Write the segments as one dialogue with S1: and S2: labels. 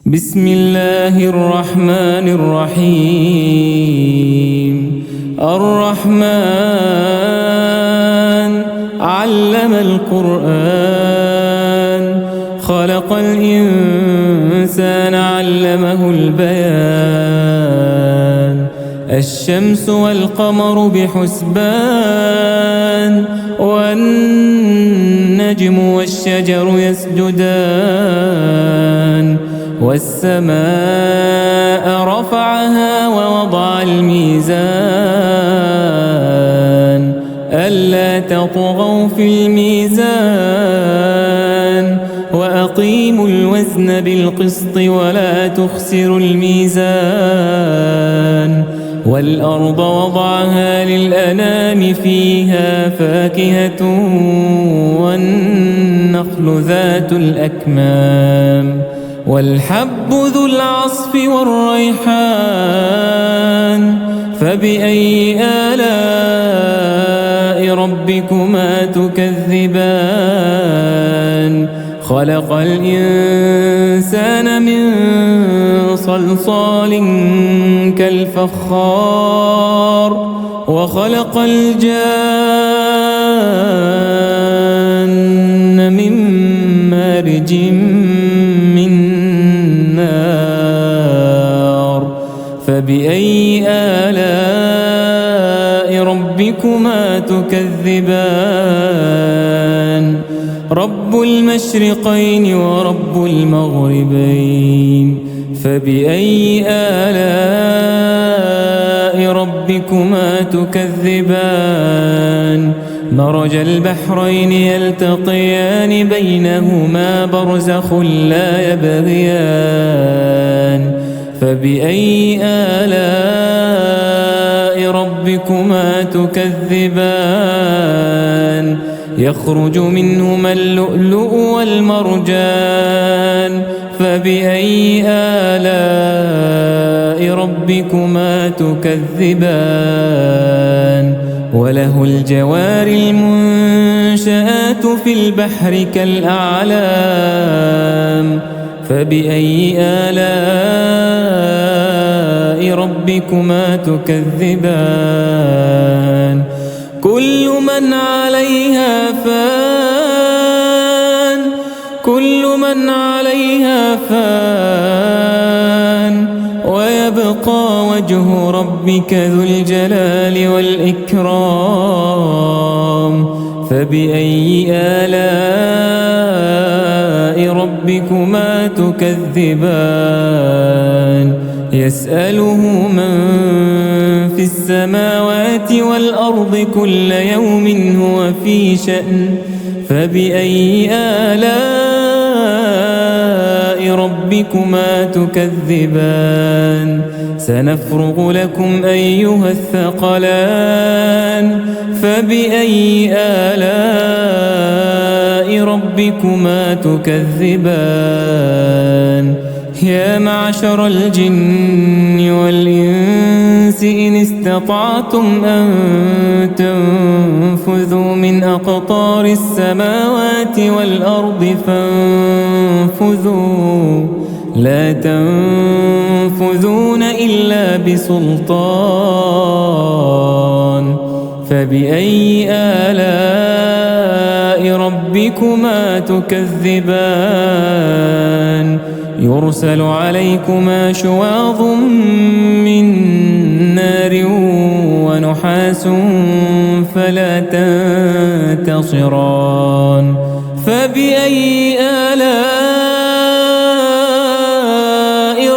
S1: بسم الله الرحمن الرحيم. الرحمن علم القرآن، خلق الإنسان علمه البيان. الشمس والقمر بحسبان، والنجم والشجر يسجدان. والسماء رفعها ووضع الميزان، ألا تطغوا في الميزان، وأقيموا الوزن بالقسط ولا تخسروا الميزان. والأرض وضعها للأنام، فيها فاكهة والنخل ذات الأكمام، والحب ذو العصف والريحان. فبأي آلاء ربكما تكذبان؟ خلق الإنسان من صلصال كالفخار، وخلق الجان من مارج من نار. فبأي آلاء ربكما تكذبان؟ رب المشرقين ورب المغربين. فبأي آلاء ربكما تكذبان؟ مرج البحرين يلتقيان، بينهما برزخ لا يبغيان. فبأي آلاء ربكما تكذبان؟ يخرج منهما اللؤلؤ والمرجان. فبأي آلاء ربكما تكذبان؟ وله الجوار المنشآت في البحر كالأعلام. فبأي آلاء ربكما تكذبان؟ كل من عليها فان، كل من عليها فان، ويبقى وجه ربك ذو الجلال والإكرام. فبأي آلاء ربكما تكذبان؟ يسأله من في السماوات والأرض كل يوم هو في شأن. فبأي آلاء ربكما تكذبان؟ سنفرغ لكم أيها الثقلان. فبأي آلاء ربكما تكذبان؟ يا معشر الجن والإنس إن استطعتم أن تنفذوا من أقطار السماوات والأرض فانفذوا، لا تنفذون إلا بسلطان. فبأي آلاء ربكما تكذبان؟ يرسل عليكما شواظ من نار ونحاس فلا تنتصران. فبأي آلاء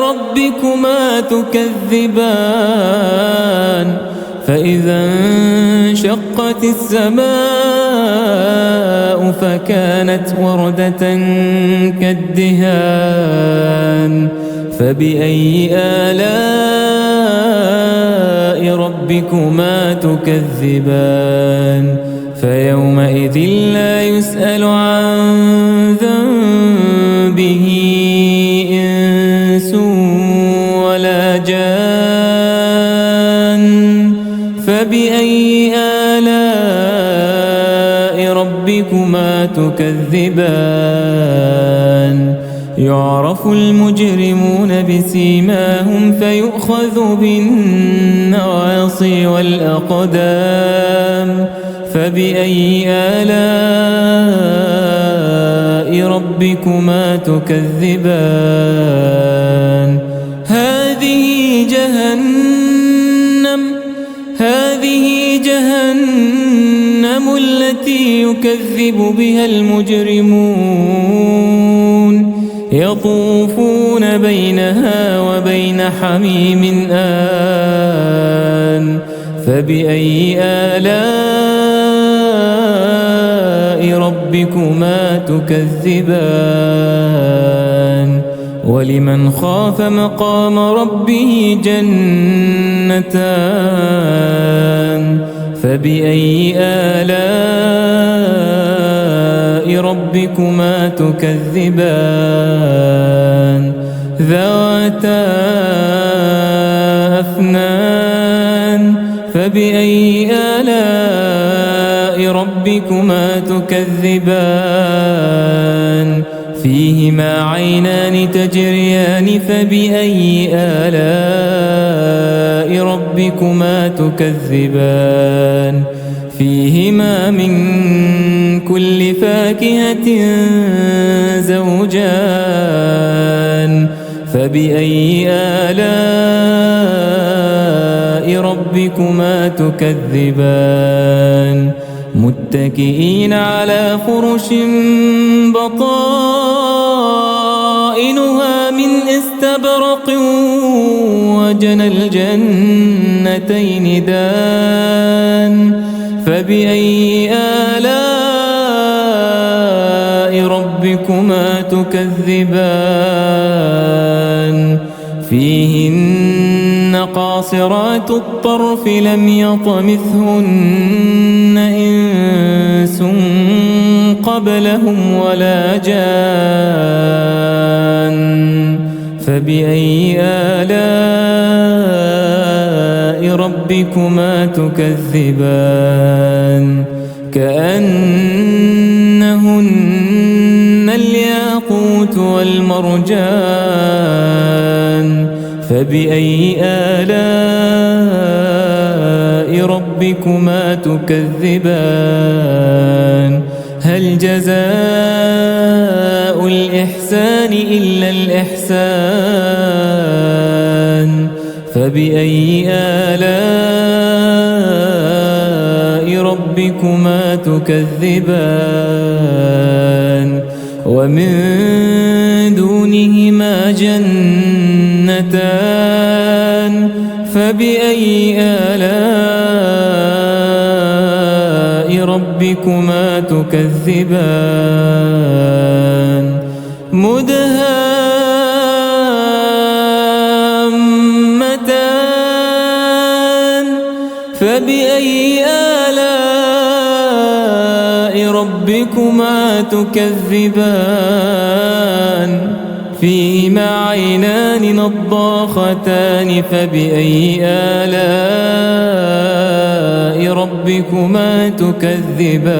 S1: ربكما تكذبان؟ فإذا انشقت السماء فكانت وردة كالدهان. فبأي آلاء ربكما تكذبان؟ فيومئذ لا يسأل عن ذنبه إنس ولا جان. فبأي آلاء ربكما تكذبان؟ يعرف المجرمون بسيماهم فيؤخذ بالنواصي والأقدام فبأي آلاء ربكما تكذبان هذه جهنم التي يكذب بها المجرمون يطوفون بينها وبين حميم آن فبأي آلاء ربكما تكذبان ولمن خاف مقام ربه جنتان فبأي آلاء ربكما تكذبان ذواتا أفنان فبأي آلاء ربكما تكذبان فيهما عينان تجريان فبأي آلاء ربكما تكذبان فيهما من كل فاكهة زوجان فبأي آلاء ربكما تكذبان متكئين على فرش بطائنها من استبرق وجنى الجنتين دان فبأي آلاء ربكما تكذبان فيهن قاصرات الطرف لم يطمثهن إنس قبلهم ولا جان فبأي آلاء ربكما تكذبان كأنهن الياقوت والمرجان فبأي آلاء ربكما تكذبان هل جزاء الإحسان إلا الإحسان فبأي آلاء ربكما تكذبان ومن دونهما جنتان فبأي آلاء ربكما تكذبان مدهامتان فبأي آلاء ربكما تكذبان فيهما عينان نضاختان فبأي آلاء ربكما تكذبان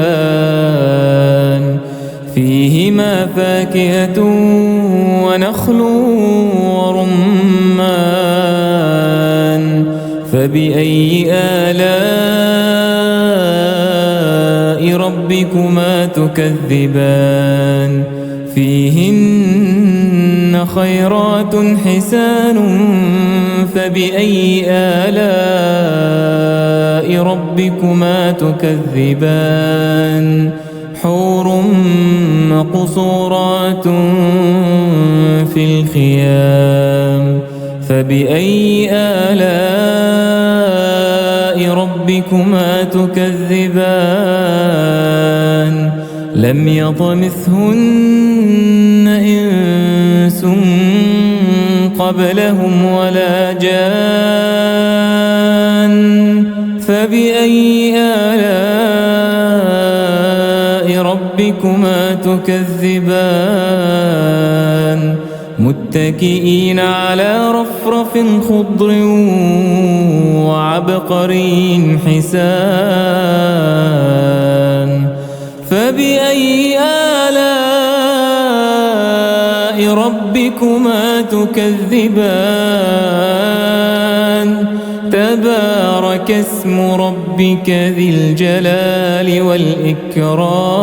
S1: فيهما فاكهة ونخل ورمان فبأي آلاء ربكما تكذبان فيهن خيرات حسان فبأي آلاء ربكما تكذبان حور مقصورات في الخيام فبأي آلاء ربكما تكذبان لم يطمثهن إنس قبلهم ولا جان فبأي آلاء ربكما تكذبان متكئين على رفرف خضر وعبقري حسان فبأي آلاء ربكما تكذبان تبارك اسم ربك ذي الجلال والإكرام